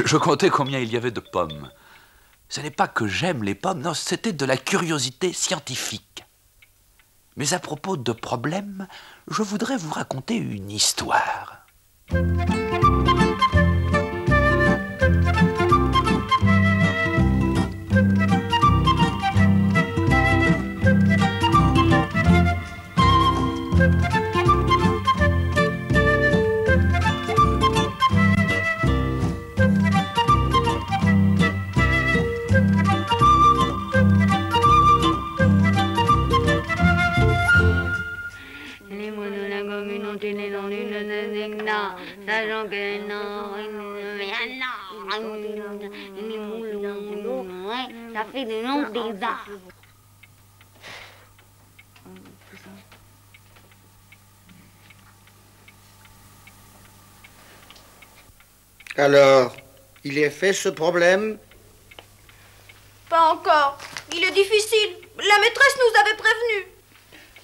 Je comptais combien il y avait de pommes. Ce n'est pas que j'aime les pommes, non, c'était de la curiosité scientifique. Mais à propos de problèmes, je voudrais vous raconter une histoire. Sachant que ça fait de longs débats. Alors, il est fait ce problème? Pas encore. Il est difficile. La maîtresse nous avait prévenus.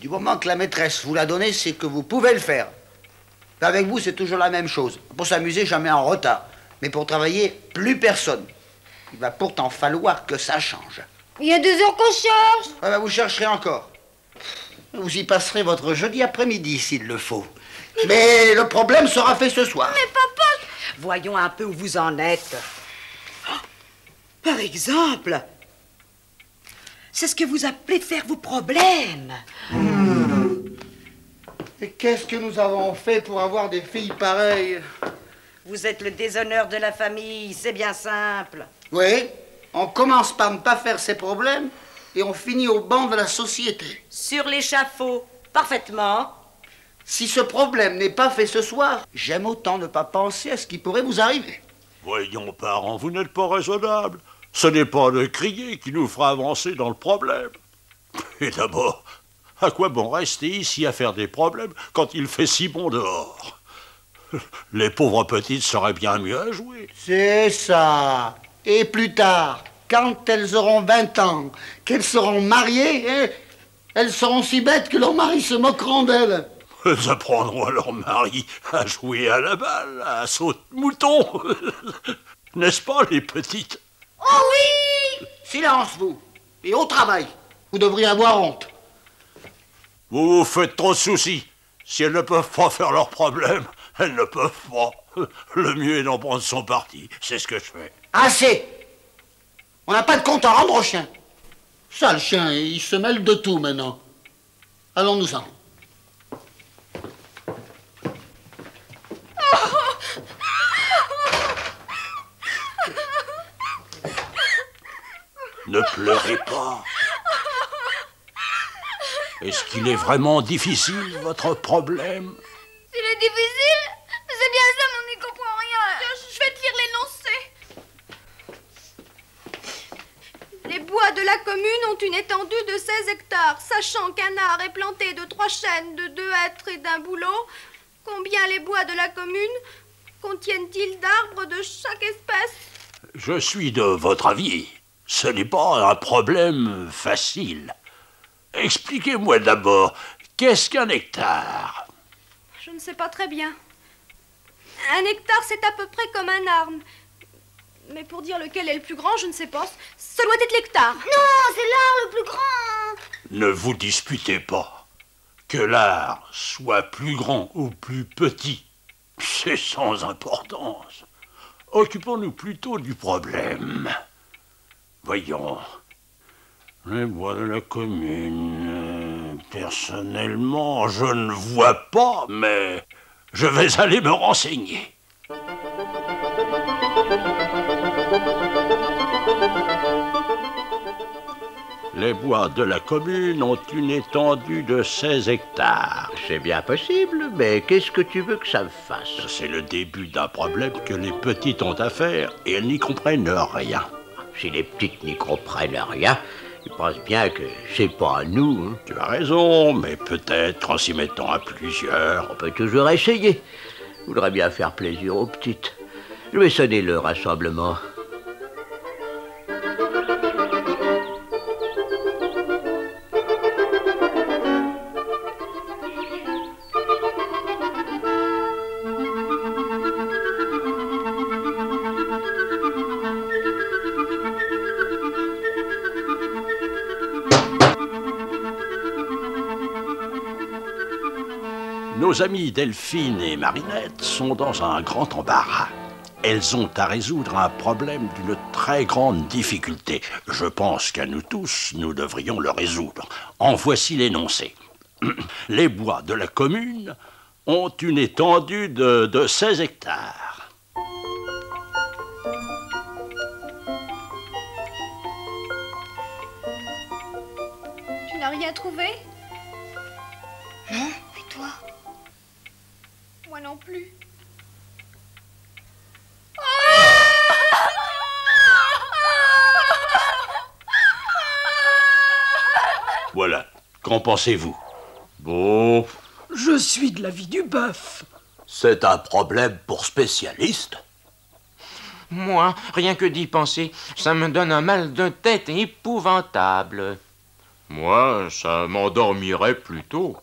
Du moment que la maîtresse vous l'a donné, c'est que vous pouvez le faire. Avec vous, c'est toujours la même chose. Pour s'amuser, jamais en retard. Mais pour travailler, plus personne. Il va pourtant falloir que ça change. Il y a 2 heures qu'on cherche. Ah bah vous chercherez encore. Vous y passerez votre jeudi après-midi, s'il le faut. Mais le problème sera fait ce soir. Mais papa... Voyons un peu où vous en êtes. Par exemple, c'est ce que vous appelez faire vos problèmes. Et qu'est-ce que nous avons fait pour avoir des filles pareilles? Vous êtes le déshonneur de la famille, c'est bien simple. Oui, on commence par ne pas faire ses problèmes et on finit au banc de la société. Sur l'échafaud, parfaitement. Si ce problème n'est pas fait ce soir, j'aime autant ne pas penser à ce qui pourrait vous arriver. Voyons, parents, vous n'êtes pas raisonnables. Ce n'est pas de crier qui nous fera avancer dans le problème. Et d'abord, à quoi bon rester ici à faire des problèmes quand il fait si bon dehors? Les pauvres petites seraient bien mieux à jouer. C'est ça. Et plus tard, quand elles auront 20 ans, qu'elles seront mariées, elles seront si bêtes que leurs maris se moqueront d'elles. Elles apprendront à leur mari à jouer à la balle, à saute-mouton. N'est-ce pas, les petites? Oh oui! Silence, vous. Et au travail. Vous devriez avoir honte. Vous vous faites trop de soucis. Si elles ne peuvent pas faire leurs problèmes, elles ne peuvent pas. Le mieux est d'en prendre son parti. C'est ce que je fais. Assez. On n'a pas de compte à rendre au chien. Ça, le chien, il se mêle de tout maintenant. Allons-nous-en. Ne pleurez pas. Est-ce qu'il est vraiment difficile, votre problème? S'il est difficile, c'est bien ça, mais on n'y comprend rien. Je vais te lire l'énoncé. Les bois de la commune ont une étendue de 16 hectares. Sachant qu'un art est planté de 3 chênes, de 2 hêtres et d'un bouleau, combien les bois de la commune contiennent-ils d'arbres de chaque espèce? Je suis de votre avis. Ce n'est pas un problème facile. Expliquez-moi d'abord, qu'est-ce qu'un hectare? Je ne sais pas très bien. Un hectare, c'est à peu près comme un arbre. Mais pour dire lequel est le plus grand, je ne sais pas. Ça doit être l'hectare. Non, c'est l'art le plus grand. Ne vous disputez pas. Que l'art soit plus grand ou plus petit, c'est sans importance. Occupons-nous plutôt du problème. Voyons. Les bois de la commune. Personnellement, je ne vois pas, mais je vais aller me renseigner. Les bois de la commune ont une étendue de 16 hectares. C'est bien possible, mais qu'est-ce que tu veux que ça me fasse? C'est le début d'un problème que les petites ont à faire et elles n'y comprennent rien. Si les petites n'y comprennent rien, ils pensent bien que c'est pas à nous. Hein. Tu as raison, mais peut-être en s'y mettant à plusieurs. On peut toujours essayer. Je voudrais bien faire plaisir aux petites. Je vais sonner le rassemblement. Nos amies Delphine et Marinette sont dans un grand embarras. Elles ont à résoudre un problème d'une très grande difficulté. Je pense qu'à nous tous, nous devrions le résoudre. En voici l'énoncé. Les bois de la commune ont une étendue de 16 hectares. Tu n'as rien trouvé? Non, et toi? Moi non plus. Voilà, qu'en pensez-vous? Bon, Je suis de l'avis du bœuf. c'est un problème pour spécialistes. Moi, rien que d'y penser, ça me donne un mal de tête épouvantable. Moi, ça m'endormirait plutôt.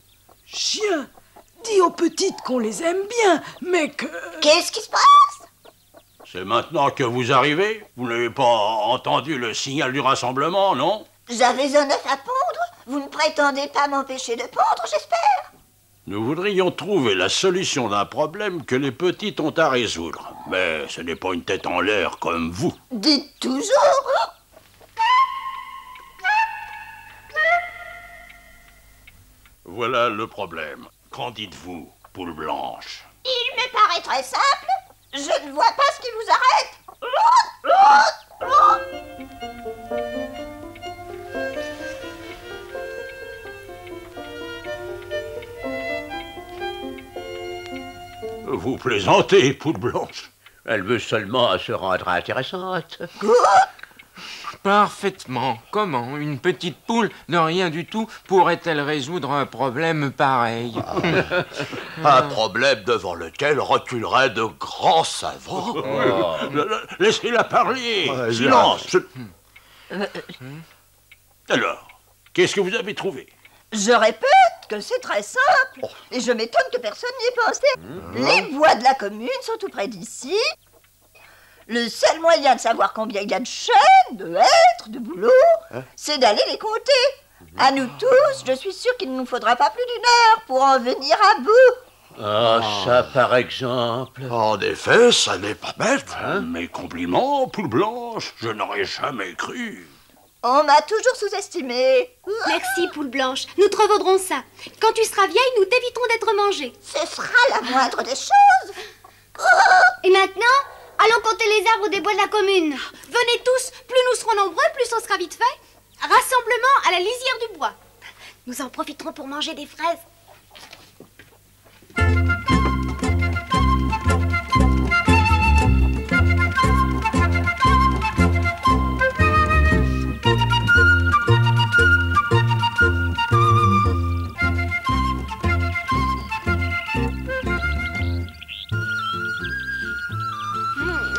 Chien, dis aux petites qu'on les aime bien, mais que... Qu'est-ce qui se passe? C'est maintenant que vous arrivez? Vous n'avez pas entendu le signal du rassemblement, non? J'avais un œuf à pondre. Vous ne prétendez pas m'empêcher de pondre, j'espère? Nous voudrions trouver la solution d'un problème que les petites ont à résoudre. Mais ce n'est pas une tête en l'air comme vous. Dites toujours. Voilà le problème. Qu'en dites-vous, poule blanche? Il me paraît très simple. Je ne vois pas ce qui vous arrête. Vous plaisantez, poule blanche. Elle veut seulement se rendre intéressante. Parfaitement. Comment une petite poule de rien du tout pourrait-elle résoudre un problème pareil? Un problème devant lequel reculeraient de grands savants. Laissez-la parler. Silence. Alors, qu'est-ce que vous avez trouvé? Je répète que c'est très simple. Et je m'étonne que personne n'y ait pensé. Les bois de la commune sont tout près d'ici. Le seul moyen de savoir combien il y a de chênes, de hêtres, de bouleaux, c'est d'aller les compter. À nous tous, je suis sûre qu'il ne nous faudra pas plus d'une heure pour en venir à bout. Ah, ça par exemple. En effet, ça n'est pas bête. Mes compliments, poule blanche. Je n'aurais jamais cru. On m'a toujours sous-estimé. Merci, poule blanche. Nous te revaudrons ça. Quand tu seras vieille, nous t'éviterons d'être mangée. Ce sera la moindre des choses. Et maintenant, allons compter les arbres des bois de la commune. Venez tous, plus nous serons nombreux, plus on sera vite fait. Rassemblement à la lisière du bois. Nous en profiterons pour manger des fraises.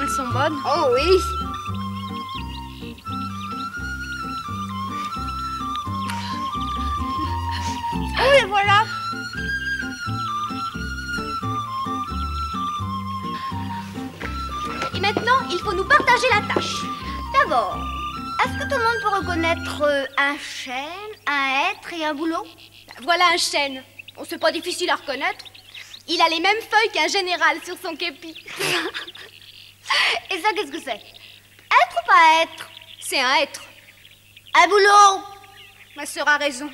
Elles sont bonnes. Oh oui. Et voilà. Et maintenant, il faut nous partager la tâche. D'abord, est-ce que tout le monde peut reconnaître un chêne, un hêtre et un bouleau? Voilà un chêne. Oh, c'est pas difficile à reconnaître. Il a les mêmes feuilles qu'un général sur son képi. Et ça, qu'est-ce que c'est? Être ou pas être? C'est un hêtre. Un boulot? Ma sœur a raison.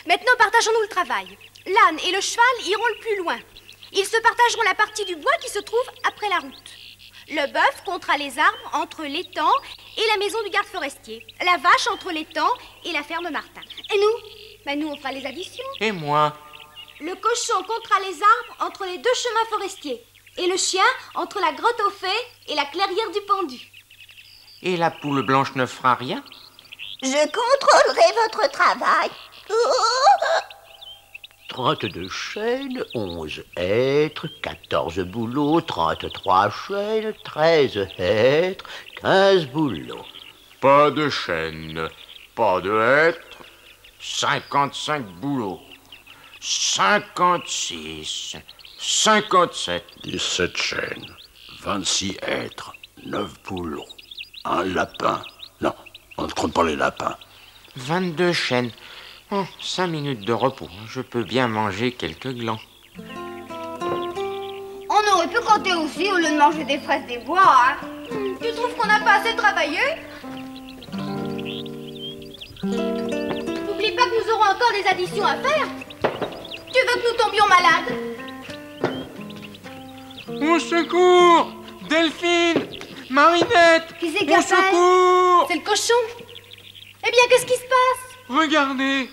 Maintenant, partageons-nous le travail. L'âne et le cheval iront le plus loin. Ils se partageront la partie du bois qui se trouve après la route. Le bœuf comptera les arbres entre l'étang et la maison du garde forestier. La vache entre l'étang et la ferme Martin. Et nous? Ben, nous, on fera les additions. Et moi? Le cochon comptera les arbres entre les deux chemins forestiers. Et le chien entre la grotte aux fées et la clairière du pendu. Et la poule blanche ne fera rien? Je contrôlerai votre travail. 32 chênes, 11 hêtres, 14 bouleaux, 33 chênes, 13 hêtres, 15 bouleaux. Pas de chêne, pas de hêtre, 55 bouleaux, 56, 57. 17 chênes, 26 hêtres, 9 bouleaux, un lapin. Non, on ne compte pas les lapins. 22 chênes. Oh, 5 minutes de repos. Je peux bien manger quelques glands. comptez aussi au lieu de manger des fraises des bois, hein. Tu trouves qu'on n'a pas assez travaillé? N'oublie pas que nous aurons encore des additions à faire. Tu veux que nous tombions malades? Au secours! Delphine! Marinette! Qui c'est Au qui appelle? secours! C'est le cochon. Eh bien, qu'est-ce qui se passe? Regardez!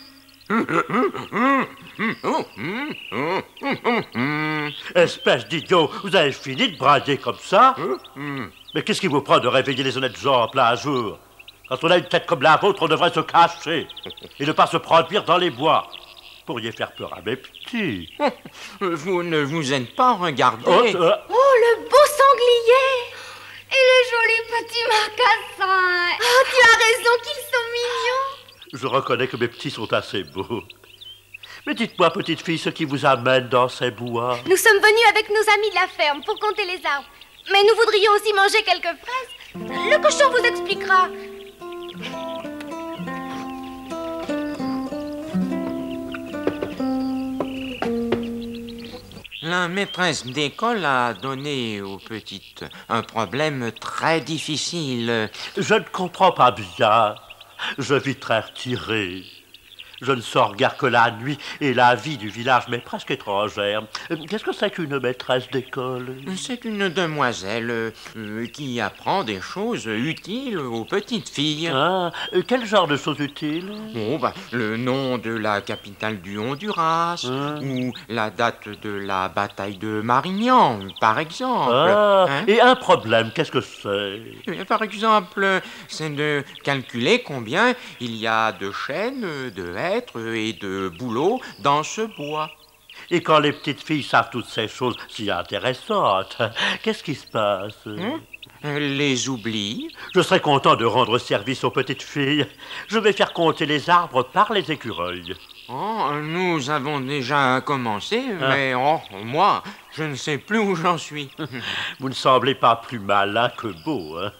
Espèce d'idiot, vous avez fini de brailler comme ça? Mais qu'est-ce qui vous prend de réveiller les honnêtes gens en plein jour? Quand on a une tête comme la vôtre, on devrait se cacher et ne pas se produire dans les bois. Vous pourriez faire peur à mes petits. Vous ne vous êtes pas regardé. Oh, le beau sanglier! Et les jolis petits marcassins. Oh, tu as raison qu'ils sont mignons. Je reconnais que mes petits sont assez beaux. Mais dites-moi, petite fille, ce qui vous amène dans ces bois. Nous sommes venus avec nos amis de la ferme pour compter les arbres. Mais nous voudrions aussi manger quelques fraises. Le cochon vous expliquera. La maîtresse d'école a donné aux petites un problème très difficile. Je ne comprends pas bien. Je vis très retiré. Je ne sors guère que la nuit et la vie du village m'est presque étrangère. Qu'est-ce que c'est qu'une maîtresse d'école? C'est une demoiselle qui apprend des choses utiles aux petites filles. Ah, quel genre de choses utiles? Le nom de la capitale du Honduras, ou la date de la bataille de Marignan, par exemple. Et un problème, qu'est-ce que c'est? Par exemple, c'est de calculer combien il y a de chênes, de hêtres et de bouleaux dans ce bois. Et quand les petites filles savent toutes ces choses si intéressantes, qu'est-ce qui se passe? Elles les oublient. Je serais content de rendre service aux petites filles. Je vais faire compter les arbres par les écureuils. Nous avons déjà commencé, mais moi, je ne sais plus où j'en suis. Vous ne semblez pas plus malin que beau, hein?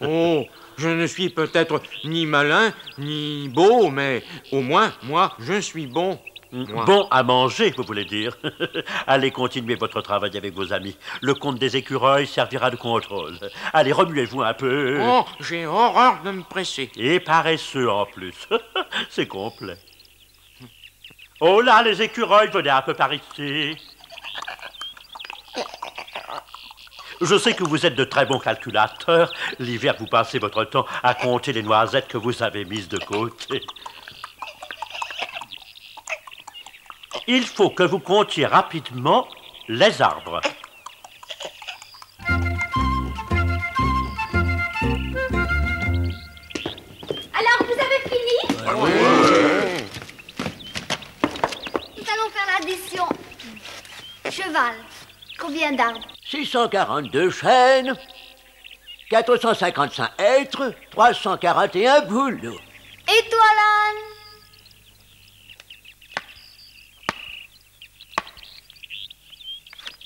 Je ne suis peut-être ni malin, ni beau, mais au moins, moi, je suis bon. Bon à manger, vous voulez dire? Allez continuer votre travail avec vos amis. Le compte des écureuils servira de contrôle. Allez, remuez-vous un peu. J'ai horreur de me presser. Et paresseux en plus. C'est complet. Oh là, les écureuils, venez un peu par ici. Je sais que vous êtes de très bons calculateurs. L'hiver, vous passez votre temps à compter les noisettes que vous avez mises de côté. Il faut que vous comptiez rapidement les arbres. Alors, vous avez fini? Oui. Nous allons faire l'addition. Cheval, combien d'arbres? 642 chênes, 455 hêtres, 341 bouleaux. Et toi, l'âne?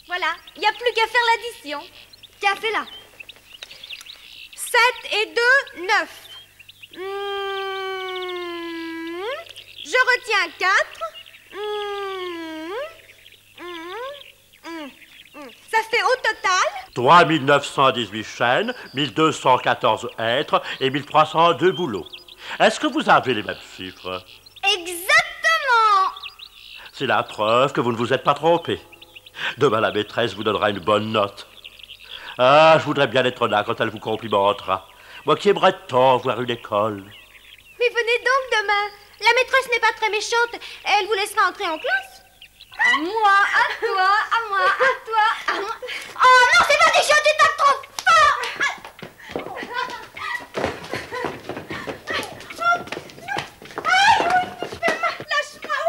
Voilà, il n'y a plus qu'à faire l'addition. Tiens, fais-la. 7 et 2, 9. Je retiens 4. Ça fait au total 3918 chênes, 1214 hêtres et 1302 bouleaux. Est-ce que vous avez les mêmes chiffres? Exactement. C'est la preuve que vous ne vous êtes pas trompé. Demain, la maîtresse vous donnera une bonne note. Ah, je voudrais bien être là quand elle vous complimentera. Moi qui aimerais tant voir une école. Mais venez donc demain. La maîtresse n'est pas très méchante. Elle vous laissera entrer en classe. À moi, à toi, à moi, à toi, à moi. Oh non, c'est pas des choses, tu tapes trop fort.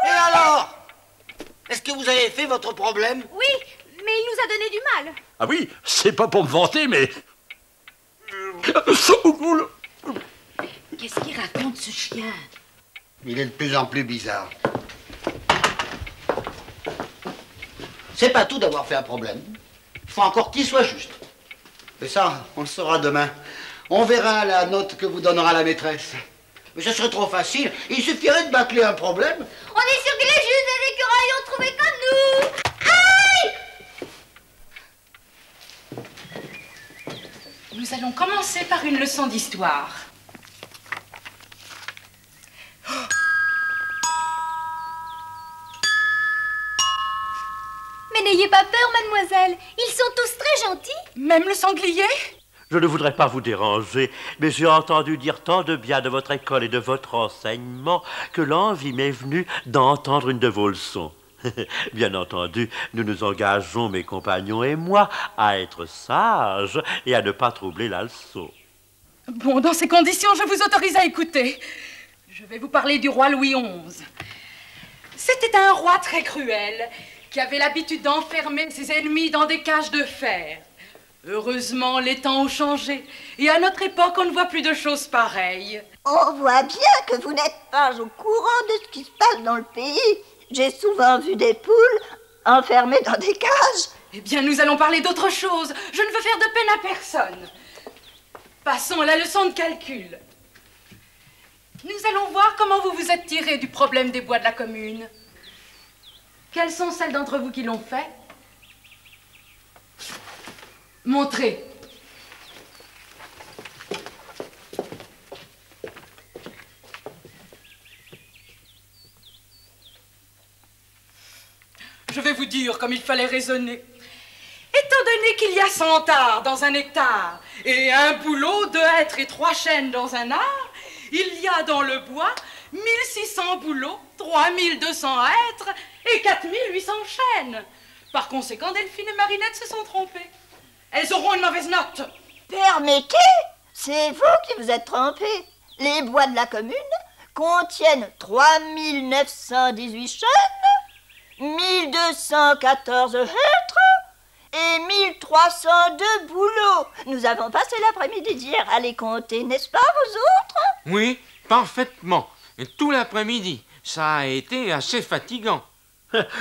Et alors? Est-ce que vous avez fait votre problème? Oui, mais il nous a donné du mal. Ah oui, c'est pas pour me vanter, mais... Qu'est-ce qu'il raconte, ce chien? Il est de plus en plus bizarre. C'est pas tout d'avoir fait un problème. Il faut encore qu'il soit juste. Et ça, on le saura demain. On verra la note que vous donnera la maîtresse. Mais ce serait trop facile. Il suffirait de bâcler un problème. On est sûr que les juges des écureuils ont trouvé comme nous. Aïe! leçon d'histoire. Mais n'ayez pas peur, mademoiselle. Ils sont tous très gentils. Même le sanglier? Je ne voudrais pas vous déranger, mais j'ai entendu dire tant de bien de votre école et de votre enseignement que l'envie m'est venue d'entendre une de vos leçons. Bien entendu, nous nous engageons, mes compagnons et moi, à être sages et à ne pas troubler la leçon. Bon, dans ces conditions, je vous autorise à écouter. Je vais vous parler du roi Louis XI. C'était un roi très cruel qui avait l'habitude d'enfermer ses ennemis dans des cages de fer. Heureusement, les temps ont changé et à notre époque, on ne voit plus de choses pareilles. On voit bien que vous n'êtes pas au courant de ce qui se passe dans le pays. J'ai souvent vu des poules enfermées dans des cages. Eh bien, nous allons parler d'autre chose. Je ne veux faire de peine à personne. Passons à la leçon de calcul. Nous allons voir comment vous vous êtes tiré du problème des bois de la commune. Quelles sont celles d'entre vous qui l'ont fait? Montrez. Je vais vous dire comme il fallait raisonner. Étant donné qu'il y a 100 arts dans un hectare et un bouleau, 2 hêtres et 3 chênes dans un art, il y a dans le bois 1600 bouleaux, 3200 hêtres et 4800 chênes. Par conséquent, Delphine et Marinette se sont trompées. Elles auront une mauvaise note. Permettez, c'est vous qui vous êtes trompés. Les bois de la commune contiennent 3918 chênes, 1214 hêtres et 1302 bouleaux. Nous avons passé l'après-midi d'hier à les compter, n'est-ce pas, vous autres? Oui, parfaitement. Et tout l'après-midi. Ça a été assez fatigant.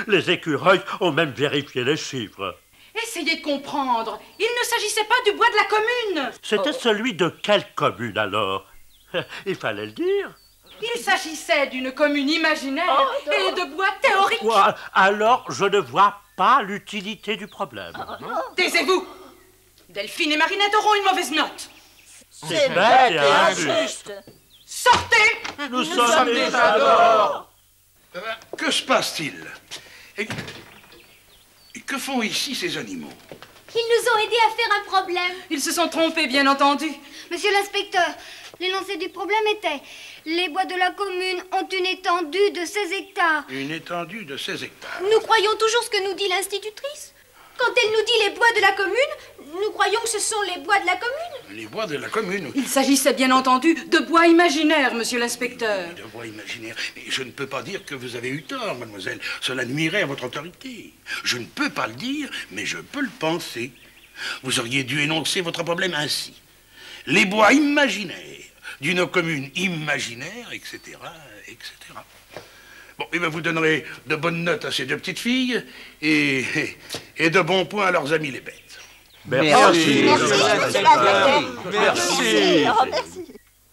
Les écureuils ont même vérifié les chiffres. Essayez de comprendre. Il ne s'agissait pas du bois de la commune. C'était celui de quelle commune alors? Il fallait le dire. Il s'agissait d'une commune imaginaire et de bois théoriques. Quoi? Alors, je ne vois pas l'utilité du problème. Taisez-vous. Delphine et Marinette auront une mauvaise note. C'est bête et injuste. Sortez! Nous sommes déjà dehors. Que se passe-t-il? Et que font ici ces animaux? Ils nous ont aidés à faire un problème. Ils se sont trompés, bien entendu. Monsieur l'inspecteur, l'énoncé du problème était: les bois de la commune ont une étendue de 16 hectares. Une étendue de 16 hectares. Nous croyons toujours ce que nous dit l'institutrice. Quand elle nous dit les bois de la commune, nous croyons que ce sont les bois de la commune. Les bois de la commune. Il s'agissait bien entendu de bois imaginaires, monsieur l'inspecteur. De bois imaginaires. Mais je ne peux pas dire que vous avez eu tort, mademoiselle. Cela nuirait à votre autorité. Je ne peux pas le dire, mais je peux le penser. Vous auriez dû énoncer votre problème ainsi: les bois imaginaires d'une commune imaginaire, etc., etc. Bon, et bien vous donnerez de bonnes notes à ces deux petites filles et de bons points à leurs amis les bêtes. Merci. Merci.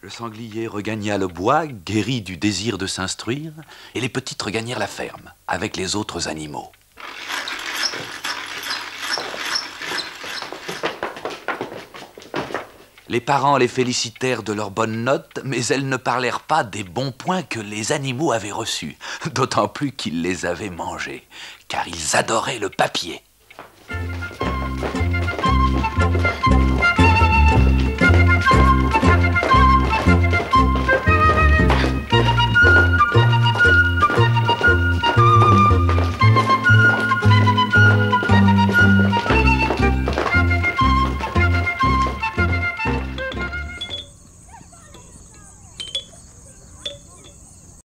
Le sanglier regagna le bois, guéri du désir de s'instruire, et les petites regagnèrent la ferme, avec les autres animaux. Les parents les félicitèrent de leurs bonnes notes, mais elles ne parlèrent pas des bons points que les animaux avaient reçus, d'autant plus qu'ils les avaient mangés, car ils adoraient le papier.